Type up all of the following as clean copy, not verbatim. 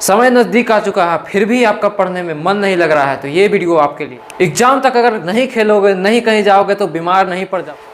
समय नज़दीक आ चुका है, फिर भी आपका पढ़ने में मन नहीं लग रहा है तो ये वीडियो आपके लिए। एग्जाम तक अगर नहीं खेलोगे, नहीं कहीं जाओगे तो बीमार नहीं पड़ जाओगे।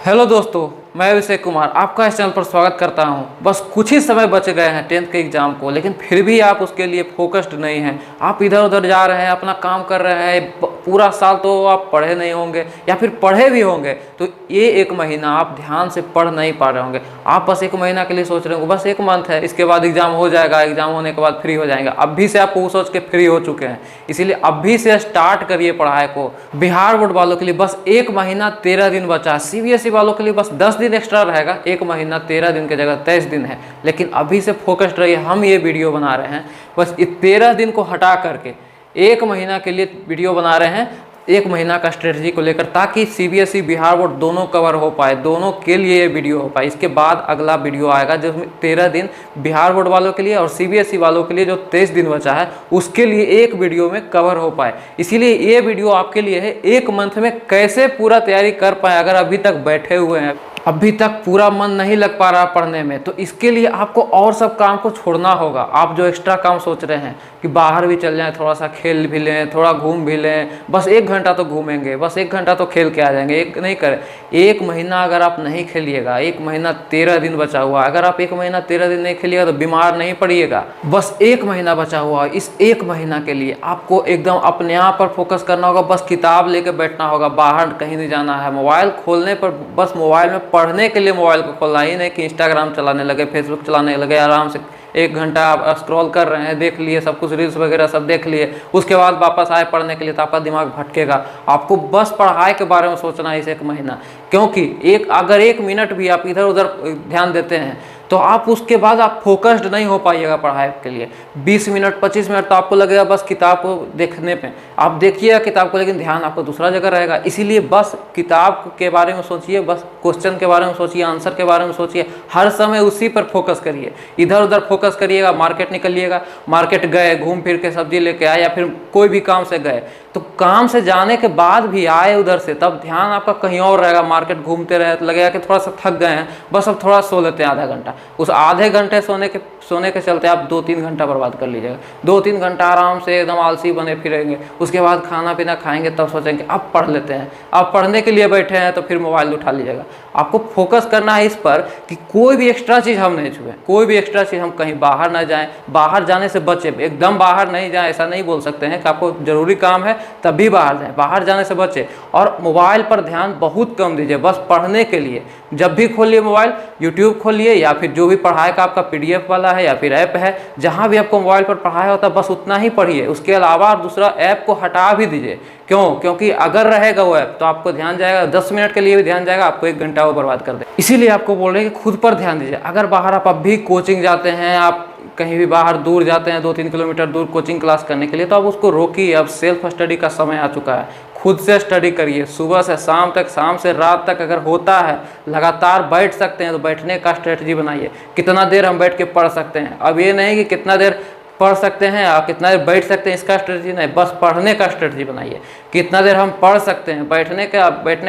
हेलो दोस्तों, मैं अभिषेक कुमार आपका इस चैनल पर स्वागत करता हूं। बस कुछ ही समय बच गए हैं 10th के एग्ज़ाम को, लेकिन फिर भी आप उसके लिए फोकस्ड नहीं हैं। आप इधर उधर जा रहे हैं, अपना काम कर रहे हैं। पूरा साल तो आप पढ़े नहीं होंगे, या फिर पढ़े भी होंगे तो ये एक महीना आप ध्यान से पढ़ नहीं पा रहे होंगे। आप बस एक महीना के लिए सोच रहे होंगे, बस एक मंथ है, इसके बाद एग्ज़ाम हो जाएगा, एग्ज़ाम होने के बाद फ्री हो जाएंगे। अभी से आप वो सोच के फ्री हो चुके हैं, इसीलिए अभी से स्टार्ट करिए पढ़ाई को। बिहार बोर्ड वालों के लिए बस एक महीना 13 दिन बचा, CBSE वालों के लिए बस 10 दिन एक्स्ट्रा रहेगा। एक महीना 13 दिन की जगह 23 दिन है, लेकिन अभी से फोकस्ड रहिए। हम ये वीडियो बना रहे हैं बस इस 13 दिन को हटा करके एक महीना के लिए वीडियो बना रहे हैं, एक महीना का स्ट्रेटजी को लेकर, ताकि CBSE बिहार बोर्ड दोनों कवर हो पाए, दोनों के लिए ये वीडियो हो पाए। इसके बाद अगला वीडियो आएगा जिसमें 13 दिन बिहार बोर्ड वालों के लिए और CBSE वालों के लिए जो 23 दिन बचा है उसके लिए एक वीडियो में कवर हो पाए। इसीलिए ये वीडियो आपके लिए है, एक मंथ में कैसे पूरा तैयारी कर पाए। अगर अभी तक बैठे हुए हैं, अभी तक पूरा मन नहीं लग पा रहा पढ़ने में, तो इसके लिए आपको और सब काम को छोड़ना होगा। आप जो एक्स्ट्रा काम सोच रहे हैं कि बाहर भी चल जाएं, थोड़ा सा खेल भी लें, थोड़ा घूम भी लें, बस 1 घंटा तो घूमेंगे, बस 1 घंटा तो खेल के आ जाएंगे, एक नहीं करें। 1 महीना अगर आप नहीं खेलिएगा, 1 महीना 13 दिन बचा हुआ, अगर आप 1 महीना 13 दिन नहीं खेलिएगा तो बीमार नहीं पड़िएगा। बस 1 महीना बचा हुआ, इस 1 महीना के लिए आपको एकदम अपने आप पर फोकस करना होगा। बस किताब लेके बैठना होगा, बाहर कहीं नहीं जाना है। मोबाइल खोलने पर बस मोबाइल में पढ़ने के लिए मोबाइल को खोलना ही नहीं कि इंस्टाग्राम चलाने लगे, फेसबुक चलाने लगे, आराम से 1 घंटा आप स्क्रॉल कर रहे हैं, देख लिए सब कुछ, रील्स वगैरह सब देख लिए, उसके बाद वापस आए पढ़ने के लिए तो आपका दिमाग भटकेगा। आपको बस पढ़ाई के बारे में सोचना है इस 1 महीना, क्योंकि अगर 1 मिनट भी आप इधर उधर ध्यान देते हैं तो आप उसके बाद आप फोकस्ड नहीं हो पाइएगा पढ़ाई के लिए। 20 मिनट 25 मिनट तो आपको लगेगा बस किताब को देखने पे, आप देखिएगा किताब को, लेकिन ध्यान आपको दूसरा जगह रहेगा। इसीलिए बस किताब के बारे में सोचिए, बस क्वेश्चन के बारे में सोचिए, आंसर के बारे में सोचिए, हर समय उसी पर फोकस करिए। इधर उधर फोकस करिएगा, मार्केट निकलिएगा, मार्केट गए, घूम फिर के सब्जी लेके आए, या फिर कोई भी काम से गए, तो काम से जाने के बाद भी आए उधर से, तब ध्यान आपका कहीं और रहेगा। मार्केट घूमते रहे तो लगेगा कि थोड़ा सा थक गए हैं, बस अब थोड़ा सो लेते हैं आधा घंटा। उस आधे घंटे सोने के चलते आप 2-3 घंटा बर्बाद कर लीजिएगा। 2-3 घंटा आराम से एकदम आलसी बने फिरेंगे, उसके बाद खाना पीना खाएंगे, तब सोचेंगे अब पढ़ लेते हैं। अब पढ़ने के लिए बैठे हैं तो फिर मोबाइल उठा लीजिएगा। आपको फोकस करना है इस पर कि कोई भी एक्स्ट्रा चीज़ हम नहीं छुएं, कोई भी एक्स्ट्रा चीज़, हम कहीं बाहर ना जाएं, बाहर जाने से बचें, एकदम बाहर नहीं जाएं। ऐसा नहीं बोल सकते हैं कि आपको ज़रूरी काम है तभी बाहर जाएं, बाहर जाने से बचें। और मोबाइल पर ध्यान बहुत कम दीजिए, बस पढ़ने के लिए। जब भी खोलिए मोबाइल, यूट्यूब खोलिए, या फिर जो भी पढ़ाई का आपका PDF वाला है या फिर ऐप है, जहाँ भी आपको मोबाइल पर पढ़ाया होता है बस उतना ही पढ़िए। उसके अलावा दूसरा ऐप को हटा भी दीजिए। क्यों? क्योंकि अगर रहेगा वो ऐप तो आपको ध्यान जाएगा, 10 मिनट के लिए भी ध्यान जाएगा, आपको 1 घंटा वो बर्बाद कर दे। इसीलिए आपको बोल रहे हैं कि खुद पर ध्यान दीजिए। अगर बाहर आप अभी कोचिंग जाते हैं, आप कहीं भी बाहर दूर जाते हैं, 2-3 किलोमीटर दूर कोचिंग क्लास करने के लिए, तो आप उसको रोकिए। अब सेल्फ स्टडी का समय आ चुका है, खुद से स्टडी करिए। सुबह से शाम तक, शाम से रात तक अगर होता है, लगातार बैठ सकते हैं तो बैठने का स्ट्रेटजी बनाइए। कितना देर हम बैठ के पढ़ सकते हैं। अब ये नहीं कि कितना देर पढ़ सकते हैं और कितना देर बैठ सकते हैं, इसका स्ट्रेटजी नहीं, बस पढ़ने का स्ट्रेटजी बनाइए। कितना देर हम पढ़ सकते हैं। बैठने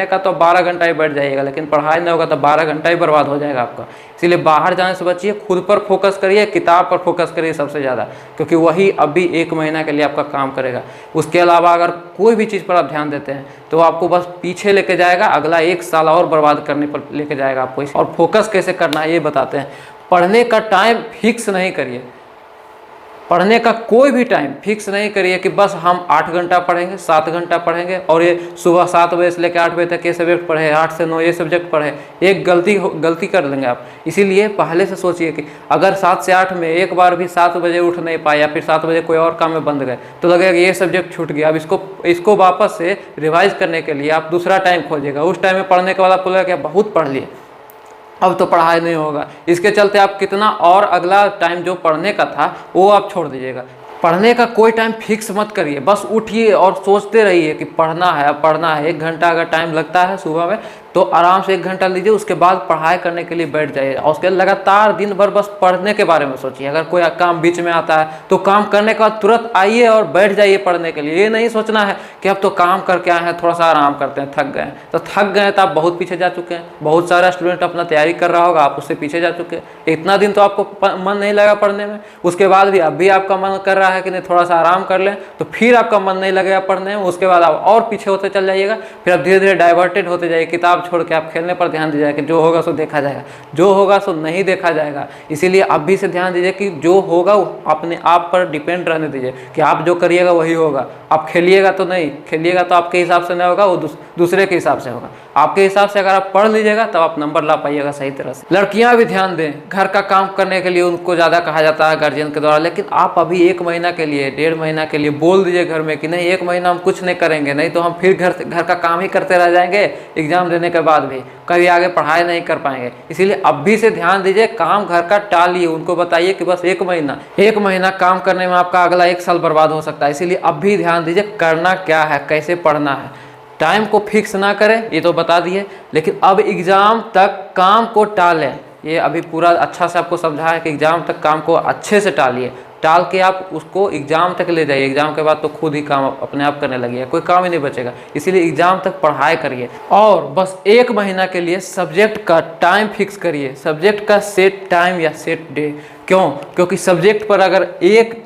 का तो 12 घंटा ही बैठ जाइएगा, लेकिन पढ़ाई नहीं होगा तो 12 घंटा ही बर्बाद हो जाएगा आपका। इसीलिए बाहर जाने से बचिए, खुद पर फोकस करिए, किताब पर फोकस करिए सबसे ज़्यादा, क्योंकि वही अभी 1 महीना के लिए आपका काम करेगा। उसके अलावा अगर कोई भी चीज़ पर आप ध्यान देते हैं तो आपको बस पीछे लेके जाएगा, अगला 1 साल और बर्बाद करने पर लेके जाएगा आपको। और फोकस कैसे करना है ये बताते हैं। पढ़ने का टाइम फिक्स नहीं करिए, पढ़ने का कोई भी टाइम फिक्स नहीं करिए कि बस हम 8 घंटा पढ़ेंगे, 7 घंटा पढ़ेंगे, और ये सुबह 7 बजे से लेकर 8 बजे तक ये सब्जेक्ट पढ़े, 8 से 9 ये सब्जेक्ट पढ़े। एक गलती कर लेंगे आप। इसीलिए पहले से सोचिए कि अगर 7 से 8 में एक बार भी 7 बजे उठ नहीं पाए, या फिर 7 बजे कोई और काम में बंद गए, तो लगेगा कि ये सब्जेक्ट छूट गया। अब इसको वापस से रिवाइज करने के लिए आप दूसरा टाइम खोजिएगा। उस टाइम में पढ़ने के बाद आपको लगेगा कि बहुत पढ़ लिए, अब तो पढ़ाई नहीं होगा। इसके चलते आप कितना और अगला टाइम जो पढ़ने का था वो आप छोड़ दीजिएगा। पढ़ने का कोई टाइम फिक्स मत करिए, बस उठिए और सोचते रहिए कि पढ़ना है, अब पढ़ना है। 1 घंटा अगर टाइम लगता है सुबह में तो आराम से 1 घंटा लीजिए, उसके बाद पढ़ाई करने के लिए बैठ जाइए। और उसके लगातार दिन भर बस पढ़ने के बारे में सोचिए। अगर कोई काम बीच में आता है तो काम करने के बाद तुरंत आइए और बैठ जाइए पढ़ने के लिए। ये नहीं सोचना है कि अब तो काम करके आए हैं, थोड़ा सा आराम करते हैं, थक गए। तो थक गए तो आप बहुत पीछे जा चुके हैं। बहुत सारा स्टूडेंट अपना तैयारी कर रहा होगा, आप उससे पीछे जा चुके हैं। इतना दिन तो आपको मन नहीं लगा पढ़ने में, उसके बाद भी अब भी आपका मन कर रहा है कि नहीं थोड़ा सा आराम कर लें, तो फिर आपका मन नहीं लगेगा पढ़ने में। उसके बाद आप और पीछे होते चल जाइएगा, फिर आप धीरे धीरे डाइवर्टेड होते जाइए। किताब छोड़ के आप खेलने पर ध्यान दीजिएगा कि जो होगा सो देखा जाएगा, जो होगा सो नहीं देखा जाएगा। इसीलिए अभी से ध्यान दीजिए कि जो होगा वो अपने आप पर डिपेंड रहने दीजिए कि आप जो करिएगा वही होगा। आप खेलिएगा तो नहीं, खेलिएगा तो आपके हिसाब से नहीं होगा, वो दूसरे के हिसाब से होगा। आपके हिसाब से अगर आप पढ़ लीजिएगा तब आप नंबर ला पाइएगा सही तरह से। लड़कियां भी ध्यान दें, घर का काम करने के लिए उनको ज़्यादा कहा जाता है गार्जियन के द्वारा, लेकिन आप अभी 1 महीना के लिए, 1.5 महीना के लिए बोल दीजिए घर में कि नहीं 1 महीना हम कुछ नहीं करेंगे, नहीं तो हम फिर घर का काम ही करते रह जाएंगे। एग्जाम देने के बाद भी कभी आगे पढ़ाई नहीं कर पाएंगे। इसीलिए अभी से ध्यान दीजिए, काम घर का टालिए। उनको बताइए कि बस 1 महीना काम करने में आपका अगला 1 साल बर्बाद हो सकता है। इसीलिए अभी ध्यान दीजिए करना क्या है, कैसे पढ़ना है। टाइम को फिक्स ना करें, ये तो बता दिए, लेकिन अब एग्ज़ाम तक काम को टालें। ये अभी पूरा अच्छा से आपको समझाया कि एग्ज़ाम तक काम को अच्छे से टालिए, टाल के आप उसको एग्ज़ाम तक ले जाइए। एग्ज़ाम के बाद तो खुद ही काम अपने आप करने लगिए, कोई काम ही नहीं बचेगा। इसीलिए एग्ज़ाम तक पढ़ाई करिए और बस 1 महीना के लिए सब्जेक्ट का टाइम फिक्स करिए, सब्जेक्ट का सेट टाइम या सेट डे। क्यों? क्योंकि सब्जेक्ट पर अगर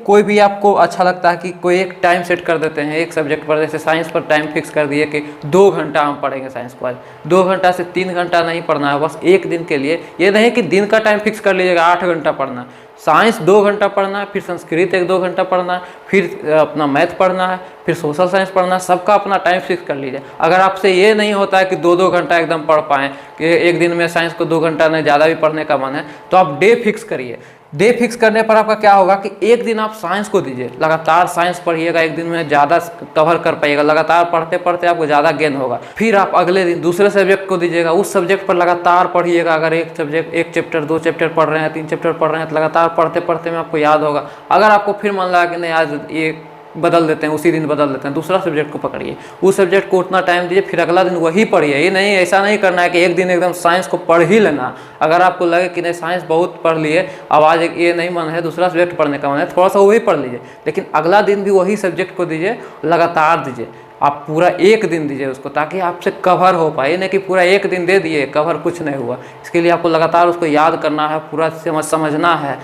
कोई भी आपको अच्छा लगता है कि कोई एक टाइम सेट कर देते हैं एक सब्जेक्ट पर, जैसे साइंस पर टाइम फिक्स कर दिए कि 2 घंटा हम पढ़ेंगे साइंस को। आज 2 घंटा से 3 घंटा नहीं पढ़ना है, बस 1 दिन के लिए। ये नहीं कि दिन का टाइम फिक्स कर लीजिएगा 8 घंटा पढ़ना। साइंस 2 घंटा पढ़ना है, फिर संस्कृत 1-2 घंटा पढ़ना है, फिर अपना मैथ पढ़ना है, फिर सोशल साइंस पढ़ना है। सबका अपना टाइम फिक्स कर लीजिए। अगर आपसे ये नहीं होता है कि 2-2 घंटा एकदम पढ़ पाएँ, कि एक दिन में साइंस को 2 घंटा नहीं ज़्यादा भी पढ़ने का मन है, तो आप डे फिक्स करिए। डे फिक्स करने पर आपका क्या होगा कि एक दिन आप साइंस को दीजिए, लगातार साइंस पढ़िएगा, एक दिन में ज़्यादा कवर कर पाइएगा। लगातार पढ़ते पढ़ते आपको ज़्यादा गेन होगा। फिर आप अगले दिन दूसरे सब्जेक्ट को दीजिएगा, उस सब्जेक्ट पर लगातार पढ़िएगा। अगर एक चैप्टर 2 चैप्टर पढ़ रहे हैं, 3 चैप्टर पढ़ रहे हैं, तो लगातार पढ़ते पढ़ते में आपको याद होगा। अगर आपको फिर मन लगा कि नहीं आज ये बदल देते हैं, उसी दिन बदल देते हैं, दूसरा सब्जेक्ट को पकड़िए, उस सब्जेक्ट को उतना टाइम दीजिए, फिर अगला दिन वही पढ़िए। ये नहीं, ऐसा नहीं करना है कि एक दिन एकदम साइंस को पढ़ ही लेना। अगर आपको लगे कि नहीं साइंस बहुत पढ़ लिए, अब आज ये नहीं मन है, दूसरा सब्जेक्ट पढ़ने का मन है, थोड़ा सा वही पढ़ लीजिए, लेकिन अगला दिन भी वही सब्जेक्ट को दीजिए, लगातार दीजिए। आप पूरा 1 दिन दीजिए उसको, ताकि आपसे कवर हो पाए। नहीं कि पूरा 1 दिन दे दिए, कवर कुछ नहीं हुआ। इसके लिए आपको लगातार उसको याद करना है, पूरा समझना है।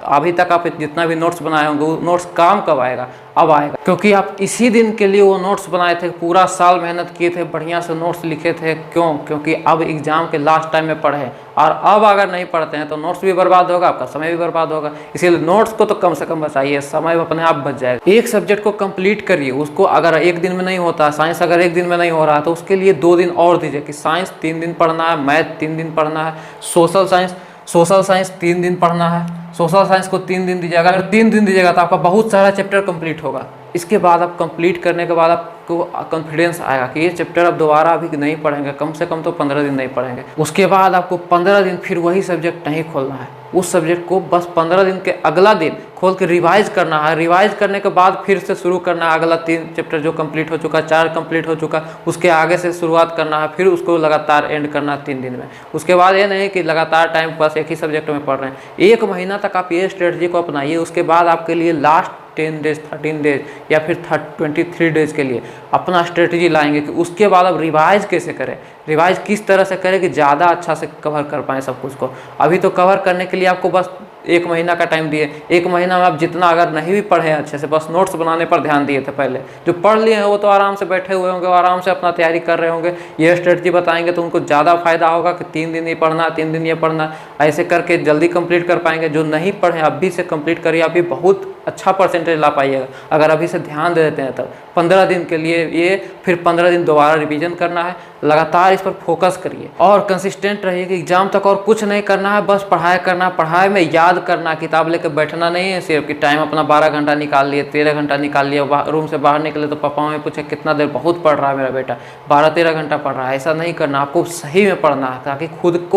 अभी तक आप जितना भी नोट्स बनाए होंगे वो नोट्स काम कब आएगा? अब आएगा, क्योंकि आप इसी दिन के लिए वो नोट्स बनाए थे, पूरा साल मेहनत किए थे, बढ़िया से नोट्स लिखे थे। क्यों? क्योंकि अब एग्जाम के लास्ट टाइम में पढ़े, और अब अगर नहीं पढ़ते हैं तो नोट्स भी बर्बाद होगा, आपका समय भी बर्बाद होगा। इसीलिए नोट्स को तो कम से कम बचाइए, समय अपने आप बच जाएगा। एक सब्जेक्ट को कंप्लीट करिए, उसको अगर 1 दिन में नहीं होता, साइंस अगर 1 दिन में नहीं हो रहा तो उसके लिए 2 दिन और दीजिए कि साइंस 3 दिन पढ़ना है, मैथ 3 दिन पढ़ना है, सोशल साइंस 3 दिन पढ़ना है। सोशल साइंस को 3 दिन दीजिएगा। अगर 3 दिन दीजिएगा तो आपका बहुत सारा चैप्टर कंप्लीट होगा। इसके बाद आप कंप्लीट करने के बाद आपको कॉन्फिडेंस आएगा कि ये चैप्टर अब दोबारा अभी नहीं पढ़ेंगे, कम से कम तो 15 दिन नहीं पढ़ेंगे। उसके बाद आपको 15 दिन फिर वही सब्जेक्ट नहीं खोलना है, उस सब्जेक्ट को बस 15 दिन के अगला दिन खोल के रिवाइज करना है। रिवाइज करने के बाद फिर से शुरू करना है, अगला 3 चैप्टर जो कंप्लीट हो चुका, 4 कंप्लीट हो चुका, उसके आगे से शुरुआत करना है, फिर उसको लगातार एंड करना है 3 दिन में। उसके बाद ये नहीं कि लगातार टाइम बस एक ही सब्जेक्ट में पढ़ रहे हैं। 1 महीना तक आप ये स्ट्रेटजी को अपनाइए। उसके बाद आपके लिए लास्ट 10 डेज, 13 डेज या फिर 23 डेज के लिए अपना स्ट्रेटजी लाएंगे कि उसके बाद अब रिवाइज कैसे करें, रिवाइज किस तरह से करें कि ज़्यादा अच्छा से कवर कर पाएँ सब कुछ को। अभी तो कवर करने के लिए आपको बस 1 महीना का टाइम दिए। 1 महीना में आप जितना अगर नहीं भी पढ़े अच्छे से, बस नोट्स बनाने पर ध्यान दिए थे पहले, जो पढ़ लिए हैं वो तो आराम से बैठे हुए होंगे, आराम से अपना तैयारी कर रहे होंगे। ये स्ट्रेटजी बताएंगे तो उनको ज़्यादा फायदा होगा कि 3 दिन ये पढ़ना, 3 दिन ये पढ़ना। ऐसे करके जल्दी कंप्लीट कर पाएंगे। जो नहीं पढ़े अभी से कंप्लीट करिए, अभी बहुत अच्छा परसेंटेज ला पाइएगा अगर अभी से ध्यान दे देते हैं। तब 15 दिन के लिए ये, फिर 15 दिन दोबारा रिवीजन करना है। लगातार इस पर फोकस करिए और कंसिस्टेंट रहिए कि एग्जाम तक और कुछ नहीं करना है, बस पढ़ाई करना। पढ़ाई में याद करना, किताब लेकर बैठना नहीं है सिर्फ कि टाइम अपना 12 घंटा निकाल लिए, 13 घंटा निकाल लिया। रूम से बाहर निकले तो पापा में पूछे कितना देर, बहुत पढ़ रहा है मेरा बेटा, 12-13 घंटा पढ़ रहा है। ऐसा नहीं करना, आपको सही में पढ़ना है ताकि खुद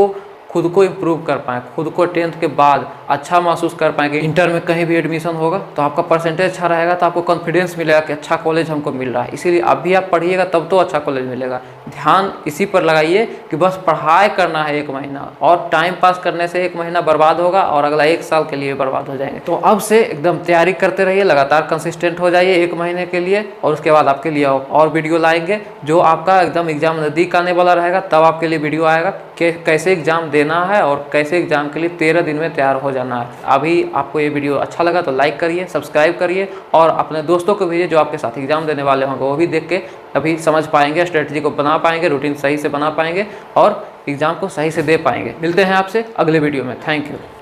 को इम्प्रूव कर पाएँ, खुद को 10th के बाद अच्छा महसूस कर पाएँ कि इंटर में कहीं भी एडमिशन होगा तो आपका परसेंटेज अच्छा रहेगा, तो आपको कॉन्फिडेंस मिलेगा कि अच्छा कॉलेज हमको मिल रहा है। इसीलिए अभी आप पढ़िएगा तब तो अच्छा कॉलेज मिलेगा, ध्यान इसी पर लगाइए कि बस पढ़ाई करना है 1 महीना, और टाइम पास करने से 1 महीना बर्बाद होगा और अगला 1 साल के लिए बर्बाद हो जाएंगे। तो अब से एकदम तैयारी करते रहिए, लगातार कंसिस्टेंट हो जाइए 1 महीने के लिए, और उसके बाद आपके लिए और वीडियो लाएंगे। जो आपका एकदम एग्जाम नज़दीक आने वाला रहेगा तब आपके लिए वीडियो आएगा कि कैसे एग्जाम देना है और कैसे एग्जाम के लिए 13 दिन में तैयार हो जाना है। अभी आपको ये वीडियो अच्छा लगा तो लाइक करिए, सब्सक्राइब करिए, और अपने दोस्तों को भेजिए जो आपके साथ एग्जाम देने वाले होंगे, वो भी देख के अभी समझ पाएंगे, स्ट्रेटजी को बना पाएंगे, रूटीन सही से बना पाएंगे और एग्ज़ाम को सही से दे पाएंगे। मिलते हैं आपसे अगले वीडियो में। Thank you.